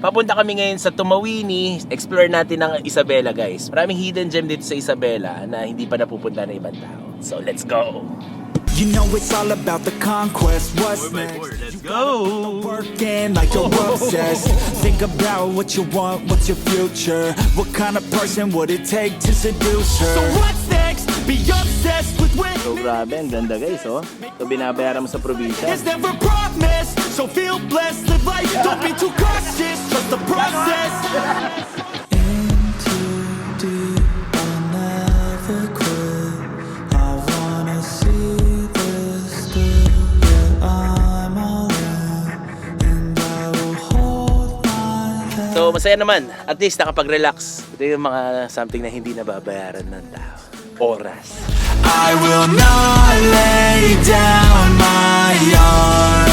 Papunta kami ngayon sa Tumawini. Explore natin ang Isabela, guys. Maraming hidden gem dito sa Isabela na hindi pa napupunta ng ibang tao. So, let's go! You know it's all about the conquest. What's next? Let's go! Working like you're obsessed. Think about what you want, what's your future? What kind of person would it take to seduce her? So what's next? Be obsessed with winning. So, grabe. Ang ganda, guys, oh. Ito binabayaran mo sa probinsya. It's never promised, so feel blessed. Live life, don't be too cautious. Trust the process. Into deep, I'll never quit. I wanna see this through. Yeah, I'm all in, and I will hold my head. So, masaya naman. At least nakapag-relax. Ito yung mga something na hindi nababayaran ng tao. Oras. I will not lay down my arms.